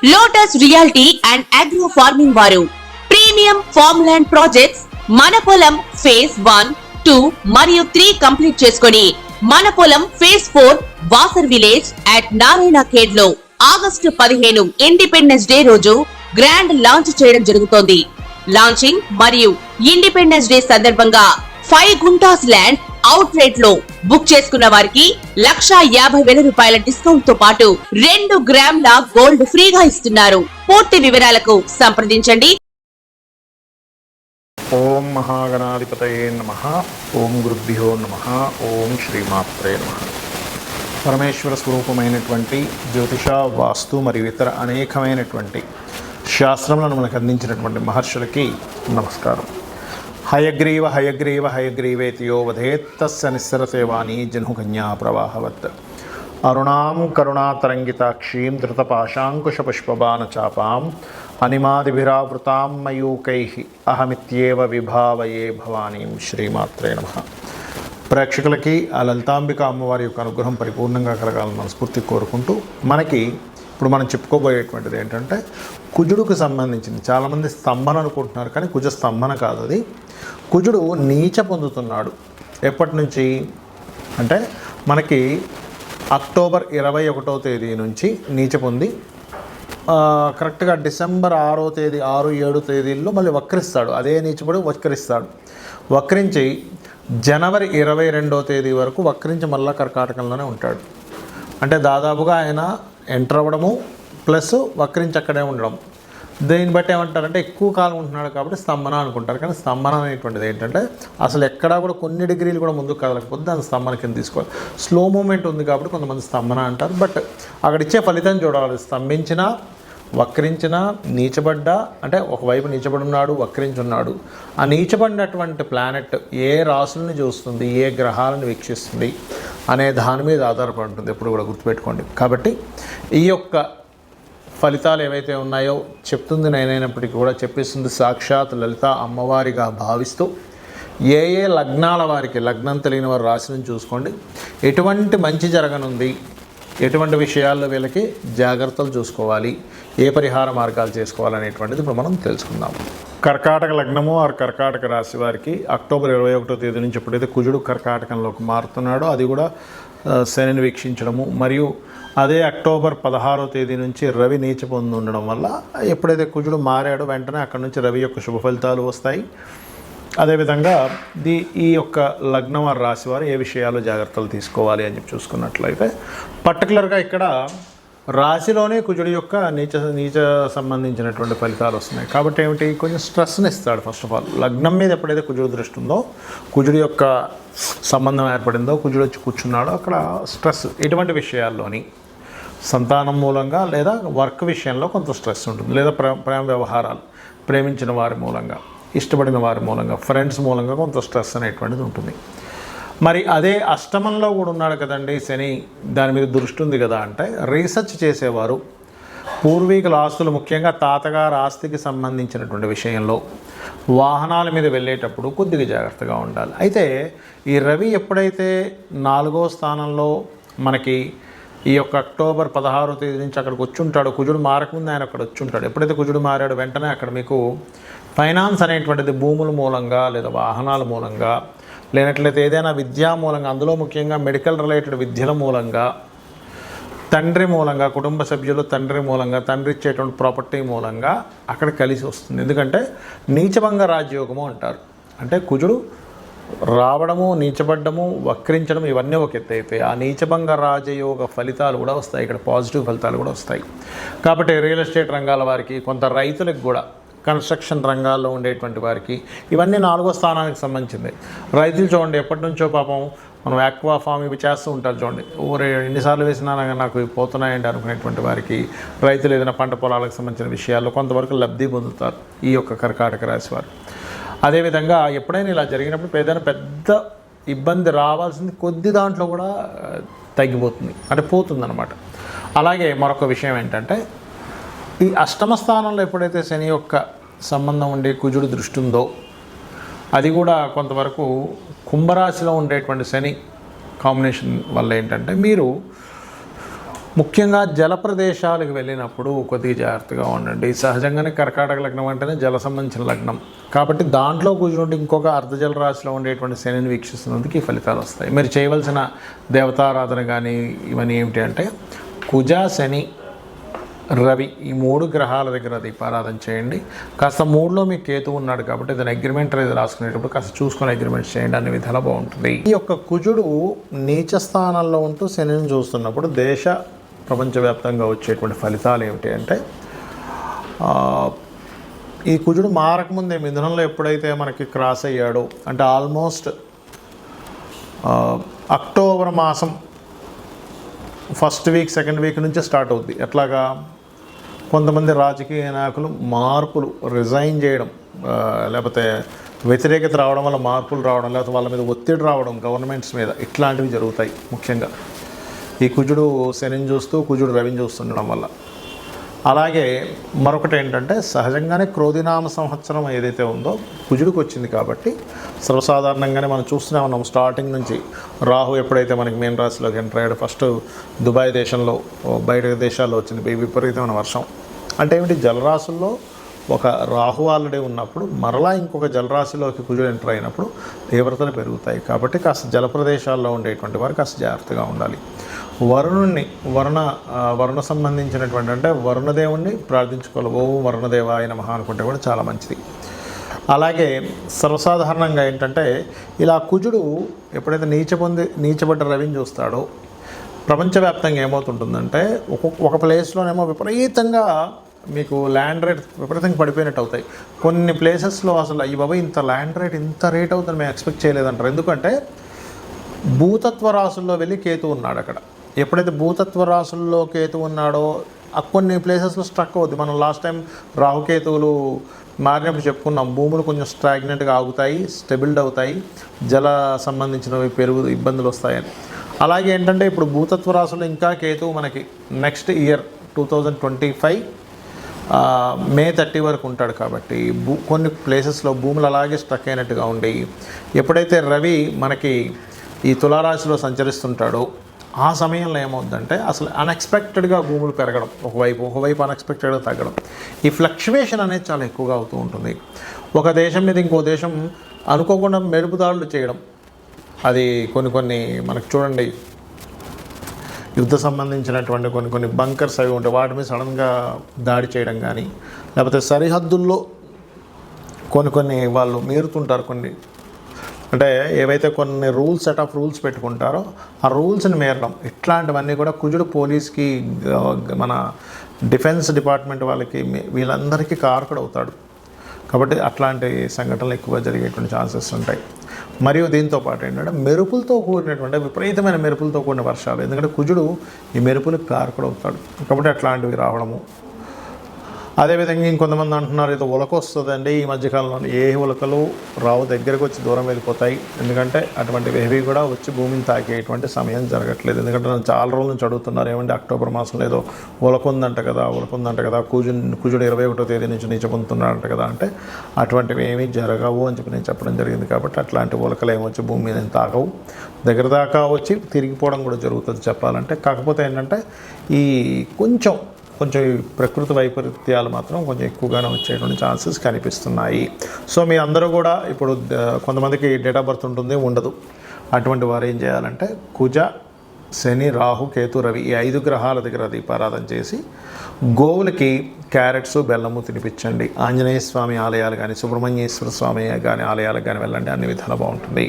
Lotus reality and agro farming వారు premium farm land projects మన పొలం ఫేజ్ 1, 2 మరియు 3 కంప్లీట్ చేసుకొని మన పొలం phase 4 Wasar village at Narayana Khed లో ఆగస్టు 15 ఇండిపెండెన్స్ డే రోజు గ్రాండ్ లాంచ్ చేయడం జరుగుతోంది. లాంచింగ్ మరియు ఇండిపెండెన్స్ డే సందర్భంగా 5 గుంటాస్ ల్యాండ్ అవుట్ రేట్ లో బుక్ చేసుకున్న వారికి 1,50,000 రూపాయల డిస్కౌంట్ తో పాటు 2 గ్రాముల గోల్డ్ ఫ్రీగా ఇస్తున్నారు. పూర్తి వివరాలకు సంప్రదించండి. ఓం మహాగణాధిపతయే నమః. ఓం గురుభ్యో నమః. ఓం శ్రీమాత్రే నమః. పరమేశ్వర స్వరూపమైనటువంటి జ్యోతిష, వాస్తు మరియు ఇతర అనేకమైనటువంటి శాస్త్రములను మనకు అందించినటువంటి మహర్షులకి నమస్కారం. హయగ్రీవ హయగ్రీవ హయగ్రీవేతియో వధేత్తస్య నిస్సరసేవాణి జనుకన్యా ప్రవాహవత్. అరుణాం కరుణాతరంగితాక్షీం ధృతపాశాంకుశపుష్పబాణచాపాం అనిమాదిభిరావృతాం మయూకైః అహమిత్యేవ విభావయే భవానీం. శ్రీమాత్రే నమః. ప్రేక్షకులకి ఆ లలితాంబిక అమ్మవారి యొక్క అనుగ్రహం పరిపూర్ణంగా కలగాలని మనస్ఫూర్తి కోరుకుంటూ, మనకి ఇప్పుడు మనం చెప్పుకోబోయేటువంటిది ఏంటంటే కుజుడుకు సంబంధించింది. చాలామంది స్తంభన అనుకుంటున్నారు, కానీ కుజ స్తంభన కాదు. అది కుజుడు నీచ పొందుతున్నాడు. ఎప్పటి నుంచి అంటే మనకి అక్టోబర్ 21వ తేదీ నుంచి నీచ పొంది కరెక్ట్గా డిసెంబర్ 6వ తేదీ 6, 7 తేదీల్లో మళ్ళీ వక్రిస్తాడు. అదే నీచపడి వక్రిస్తాడు. వక్రించి జనవరి 22వ తేదీ వరకు వక్రించి మళ్ళా కర్కాటకంలోనే ఉంటాడు. అంటే దాదాపుగా ఆయన ఎంటర్ అవ్వడము ప్లస్ వక్రించి అక్కడే ఉండడం. దీన్ని బట్టి ఏమంటారంటే ఎక్కువ కాలం ఉంటున్నాడు కాబట్టి స్తంభన అనుకుంటారు. కానీ స్తంభన అనేటువంటిది ఏంటంటే అసలు ఎక్కడా కూడా కొన్ని డిగ్రీలు కూడా ముందుకు కదలకపోతే దాన్ని స్తంభన కింద తీసుకోవాలి. స్లో మూమెంట్ ఉంది కాబట్టి కొంతమంది స్తంభన అంటారు. బట్ అక్కడ ఇచ్చే ఫలితం చూడాలి. స్తంభించినా, వక్రించినా, నీచబడ్డా, అంటే ఒకవైపు నీచబడున్నాడు, వక్రించున్నాడు. ఆ నీచబడినటువంటి ప్లానెట్ ఏ రాసులను చూస్తుంది, ఏ గ్రహాలను వీక్షిస్తుంది అనే దాని మీద ఆధారపడి ఉంటుంది. ఎప్పుడు కూడా గుర్తుపెట్టుకోండి. కాబట్టి ఈ యొక్క ఫలితాలు ఏవైతే ఉన్నాయో చెప్తుంది నేనైనప్పటికీ కూడా చెప్పిస్తుంది సాక్షాత్ లలిత అమ్మవారిగా భావిస్తూ, ఏ ఏ లగ్నాల వారికి, లగ్నం తెలియని వారి రాశిని చూసుకోండి, ఎటువంటి మంచి జరగనుంది, ఎటువంటి విషయాల్లో వీళ్ళకి జాగ్రత్తలు చూసుకోవాలి, ఏ పరిహార మార్గాలు చేసుకోవాలనేటువంటిది ఇప్పుడు మనం తెలుసుకుందాం. కర్కాటక లగ్నము ఆర్ కర్కాటక రాశి వారికి అక్టోబర్ 21వ తేదీ నుంచి ఎప్పుడైతే కుజుడు కర్కాటకంలోకి మారుతున్నాడో, అది కూడా శనిని వీక్షించడము, మరియు అదే అక్టోబర్ 16వ తేదీ నుంచి రవి నీచ పొంది ఉండడం వల్ల ఎప్పుడైతే కుజుడు మారాడో వెంటనే అక్కడ నుంచి రవి యొక్క శుభ ఫలితాలు వస్తాయి. అదేవిధంగా ఈ యొక్క లగ్నం వారి రాశి వారు ఏ విషయాల్లో జాగ్రత్తలు తీసుకోవాలి అని చెప్పి చూసుకున్నట్లయితే, పర్టికులర్గా ఇక్కడ రాశిలోనే కుజుడి యొక్క నీచ సంబంధించినటువంటి ఫలితాలు వస్తున్నాయి. కాబట్టి ఏమిటి, కొంచెం స్ట్రెస్ని ఇస్తాడు. ఫస్ట్ ఆఫ్ ఆల్ లగ్నం మీద ఎప్పుడైతే కుజుడు దృష్టి ఉందో, కుజుడి యొక్క సంబంధం ఏర్పడిందో, కుజుడు వచ్చి కూర్చున్నాడో అక్కడ స్ట్రెస్, ఎటువంటి విషయాల్లోని సంతానం మూలంగా లేదా వర్క్ విషయంలో కొంత స్ట్రెస్ ఉంటుంది, లేదా ప్రేమ వ్యవహారాలు, ప్రేమించిన వారి మూలంగా, ఇష్టపడిన వారి మూలంగా, ఫ్రెండ్స్ మూలంగా కొంత స్ట్రెస్ అనేటువంటిది ఉంటుంది. మరి అదే అష్టమంలో కూడా ఉన్నాడు కదండి శని, దాని మీద దృష్టి ఉంది కదా. అంటే రీసెర్చ్ చేసేవారు, పూర్వీకుల ఆస్తులు, ముఖ్యంగా తాతగారు ఆస్తికి సంబంధించినటువంటి విషయంలో వాహనాల మీద వెళ్ళేటప్పుడు కొద్దిగా జాగ్రత్తగా ఉండాలి. అయితే ఈ రవి ఎప్పుడైతే 4వ స్థానంలో మనకి ఈ యొక్క అక్టోబర్ 16వ తేదీ నుంచి అక్కడికి వచ్చి ఉంటాడు, కుజుడు మారకముందు ఆయన అక్కడ వచ్చి ఉంటాడు. ఎప్పుడైతే కుజుడు మారాడు వెంటనే అక్కడ మీకు ఫైనాన్స్ అనేటువంటిది భూముల మూలంగా లేదా వాహనాల మూలంగా, లేనట్లయితే ఏదైనా విద్యా మూలంగా, అందులో ముఖ్యంగా మెడికల్ రిలేటెడ్ విద్యల మూలంగా, తండ్రి మూలంగా, కుటుంబ సభ్యులు తండ్రి మూలంగా, తండ్రి ఇచ్చేటువంటి ప్రాపర్టీ మూలంగా అక్కడ కలిసి వస్తుంది. ఎందుకంటే నీచభంగ రాజయోగము అంటారు. అంటే కుజుడు రావడము, నీచబడ్డము, వక్రించడం ఇవన్నీ ఒక ఎత్తు అయితే, ఆ నీచభంగ రాజయోగ ఫలితాలు కూడా వస్తాయి. ఇక్కడ పాజిటివ్ ఫలితాలు కూడా వస్తాయి. కాబట్టి రియల్ ఎస్టేట్ రంగాల వారికి, కొంత రైతులకు కూడా, కన్స్ట్రక్షన్ రంగాల్లో ఉండేటువంటి వారికి, ఇవన్నీ 4వ స్థానానికి సంబంధించింది. రైతులు చూడండి, ఎప్పటి నుంచో పాపం మనం యాక్వా ఫామ్ ఇవి చేస్తూ ఉంటారు చూడండి, ఎన్నిసార్లు వేసినా నాకు పోతున్నాయండి అనుకునేటువంటి వారికి, రైతులు ఏదైనా పంట పొలాలకు సంబంధించిన విషయాల్లో కొంతవరకు లబ్ధి పొందుతారు ఈ యొక్క కర్కాటక రాశి వారు. అదేవిధంగా ఎప్పుడైనా ఇలా జరిగినప్పుడు ఏదైనా పెద్ద ఇబ్బంది రావాల్సింది కొద్ది దాంట్లో కూడా తగ్గిపోతుంది, అంటే పోతుందన్నమాట. అలాగే మరొక విషయం ఏంటంటే, ఈ అష్టమ స్థానంలో ఎప్పుడైతే శని యొక్క సంబంధం ఉండే కుజుడు దృష్టి ఉందో, అది కూడా కొంతవరకు కుంభరాశిలో ఉండేటువంటి శని కాంబినేషన్ వల్ల ఏంటంటే, మీరు ముఖ్యంగా జల ప్రదేశాలకు వెళ్ళినప్పుడు కొద్దిగా జాగ్రత్తగా ఉండండి. సహజంగానే కర్కాటక లగ్నం అంటేనే జల సంబంధించిన లగ్నం కాబట్టి దాంట్లో కూర్చుంటే ఇంకొక అర్ధజల రాశిలో ఉండేటువంటి శనిని వీక్షిస్తున్నందుకు ఈ ఫలితాలు వస్తాయి. మీరు చేయవలసిన దేవతారాధన కానీ ఇవన్నీ ఏమిటి అంటే కుజ, శని, రవి ఈ 3 గ్రహాల దగ్గర దీపారాధన చేయండి. కాస్త 3లో మీకు కేతు ఉన్నాడు కాబట్టి ఏదైనా అగ్రిమెంట్ అనేది రాసుకునేటప్పుడు కాస్త చూసుకొని అగ్రిమెంట్ చేయండి, అన్ని విధాలా బాగుంటుంది. ఈ యొక్క కుజుడు నీచ స్థానంలో ఉంటూ శనిని చూస్తున్నప్పుడు దేశ ప్రపంచవ్యాప్తంగా వచ్చేటువంటి ఫలితాలు ఏమిటి అంటే ఈ కుజుడు మారకముందే మిథునంలో ఎప్పుడైతే మనకి క్రాస్ అయ్యాడో అంటే ఆల్మోస్ట్ అక్టోబర్ మాసం ఫస్ట్ వీక్ సెకండ్ వీక్ నుంచే స్టార్ట్ అవుద్ది. ఎట్లాగా కొంతమంది రాజకీయ నాయకులు మార్పులు రిజైన్ చేయడం, లేకపోతే వ్యతిరేకత రావడం వల్ల మార్పులు రావడం, లేకపోతే వాళ్ళ మీద ఒత్తిడి రావడం గవర్నమెంట్స్ మీద, ఇట్లాంటివి జరుగుతాయి. ముఖ్యంగా ఈ కుజుడు శనిని చూస్తూ కుజుడు రవిని చూస్తుండడం వల్ల. అలాగే మరొకటి ఏంటంటే సహజంగానే క్రోధినామ సంవత్సరం ఏదైతే ఉందో కుజుడికి వచ్చింది కాబట్టి సర్వసాధారణంగానే మనం చూస్తూనే ఉన్నాం స్టార్టింగ్ నుంచి. రాహు ఎప్పుడైతే మనకి మీన రాశిలోకి ఎంటర్ అయ్యాడు, ఫస్ట్ దుబాయ్ దేశంలో బయట దేశాల్లో వచ్చింది విపరీతమైన వర్షం. అంటే ఏమిటి, జలరాశుల్లో ఒక రాహు ఆల్రెడీ ఉన్నప్పుడు మరలా ఇంకొక జలరాశిలోకి కుజుడు ఎంటర్ అయినప్పుడు తీవ్రతలు పెరుగుతాయి. కాబట్టి కాస్త జల ప్రదేశాల్లో ఉండేటువంటి వారు కాస్త జాగ్రత్తగా ఉండాలి. వరుణుణ్ణి వరుణ సంబంధించినటువంటి అంటే వరుణదేవుణ్ణి ప్రార్థించుకోవాలి. ఓం వరుణదేవాయ నమః అనుకుంటే కూడా చాలా మంచిది. అలాగే సర్వసాధారణంగా ఏంటంటే ఇలా కుజుడు ఎప్పుడైతే నీచబడ్డ రవిని చూస్తాడో ప్రపంచవ్యాప్తంగా ఏమవుతుంటుందంటే ఒక ప్లేస్లోనేమో విపరీతంగా మీకు ల్యాండ్ రేట్ విపరీతంగా పడిపోయినట్టు అవుతాయి. కొన్ని ప్లేసెస్లో అసలు ఈ బాబా ఇంత ల్యాండ్ రేట్ ఇంత రేట్ అవుతుందని మేము ఎక్స్పెక్ట్ చేయలేదంటారు. ఎందుకంటే భూతత్వ రాశుల్లో వెళ్ళి కేతు ఉన్నాడు అక్కడ. ఎప్పుడైతే భూతత్వ రాశుల్లో కేతు ఉన్నాడో కొన్ని ప్లేసెస్లో స్ట్రక్ అవుతుంది. మనం లాస్ట్ టైం రాహుకేతువులు మారినప్పుడు చెప్పుకున్నాం, భూములు కొంచెం స్టాగ్నెంట్గా ఆగుతాయి, స్టెబిల్డ్ అవుతాయి, జల సంబంధించినవి ఇబ్బందులు వస్తాయని. అలాగే ఏంటంటే ఇప్పుడు భూతత్వ రాశుల్లో ఇంకా కేతువు మనకి నెక్స్ట్ ఇయర్ 2025 మే 30 వరకు ఉంటాడు. కాబట్టి కొన్ని ప్లేసెస్లో భూములు అలాగే స్ట్రక్ అయినట్టుగా ఉండి, ఎప్పుడైతే రవి మనకి ఈ తులారాశిలో సంచరిస్తుంటాడో ఆ సమయంలో ఏమవుతుందంటే అసలు అన్ఎక్స్పెక్టెడ్గా భూములు పెరగడం, ఒకవైపు అన్ఎక్స్పెక్టెడ్గా తగ్గడం, ఈ ఫ్లక్చువేషన్ అనేది చాలా ఎక్కువగా అవుతూ ఉంటుంది. ఒక దేశం మీద ఇంకో దేశం అనుకోకుండా మెరుపుదాడులు చేయడం, అది కొన్ని మనకు చూడండి యుద్ధ సంబంధించినటువంటి కొన్ని బంకర్స్ అవి ఉంటాయి, వాటి మీద సడన్గా దాడి చేయడం కానీ, లేకపోతే సరిహద్దుల్లో కొన్ని వాళ్ళు మీరుతుంటారు. అంటే ఏవైతే కొన్ని సెట్ ఆఫ్ రూల్స్ పెట్టుకుంటారో ఆ రూల్స్ని మేరడం, ఇట్లాంటివన్నీ కూడా కుజుడు పోలీస్కి, మన డిఫెన్స్ డిపార్ట్మెంట్ వాళ్ళకి, వీళ్ళందరికీ కారకుడు అవుతాడు. కాబట్టి అట్లాంటి సంఘటనలు ఎక్కువ జరిగేటువంటి ఛాన్సెస్ ఉంటాయి. మరియు దీంతో పాటు ఏంటంటే మెరుపులతో కూడినటువంటి విపరీతమైన మెరుపులతో కూడిన వర్షాలు, ఎందుకంటే కుజుడు ఈ మెరుపులకు కారకుడు అవుతాడు. కాబట్టి అట్లాంటివి రావడము. అదేవిధంగా ఇంకొంతమంది అంటున్నారు ఏదో ఉలక వస్తుందండి ఈ మధ్యకాలంలో. ఏ ఉలకలు రావు, దగ్గరకు వచ్చి దూరం వెళ్ళిపోతాయి. ఎందుకంటే అటువంటి హెవీ కూడా వచ్చి భూమిని తాకేటువంటి సమయం జరగట్లేదు. ఎందుకంటే నన్ను చాలా రోజుల నుంచి అడుగుతున్నారు, ఏమంటే అక్టోబర్ మాసంలో ఏదో ఉలక ఉందంట కదా, కుజుడు 21వ తేదీ నుంచి నీచ పొందుతున్నాడంట కదా. అంటే అటువంటివి ఏమీ జరగవు అని చెప్పి నేను చెప్పడం జరిగింది. కాబట్టి అట్లాంటి ఉలకలు ఏమొచ్చి భూమి మీద తాగవు, దగ్గర దాకా వచ్చి తిరిగిపోవడం కూడా జరుగుతుంది చెప్పాలంటే. కాకపోతే ఏంటంటే ఈ కొంచెం ఈ ప్రకృతి వైపరీత్యాలు మాత్రం కొంచెం ఎక్కువగానే వచ్చేటువంటి ఛాన్సెస్ కనిపిస్తున్నాయి. సో మీ అందరూ కూడా ఇప్పుడు కొంతమందికి డేట్ ఆఫ్ బర్త్ ఉంటుంది, ఉండదు. అటువంటి వారు ఏం చేయాలంటే కుజ, శని, రాహు, కేతు, రవి ఈ 5 గ్రహాల దగ్గర దీపారాధన చేసి గోవులకి క్యారెట్స్, బెల్లము తినిపించండి. ఆంజనేయ స్వామి ఆలయాలు కానీ, సుబ్రహ్మణ్యేశ్వర స్వామి కానీ ఆలయాలకు కానీ వెళ్ళండి, అన్ని విధాలు బాగుంటుంది.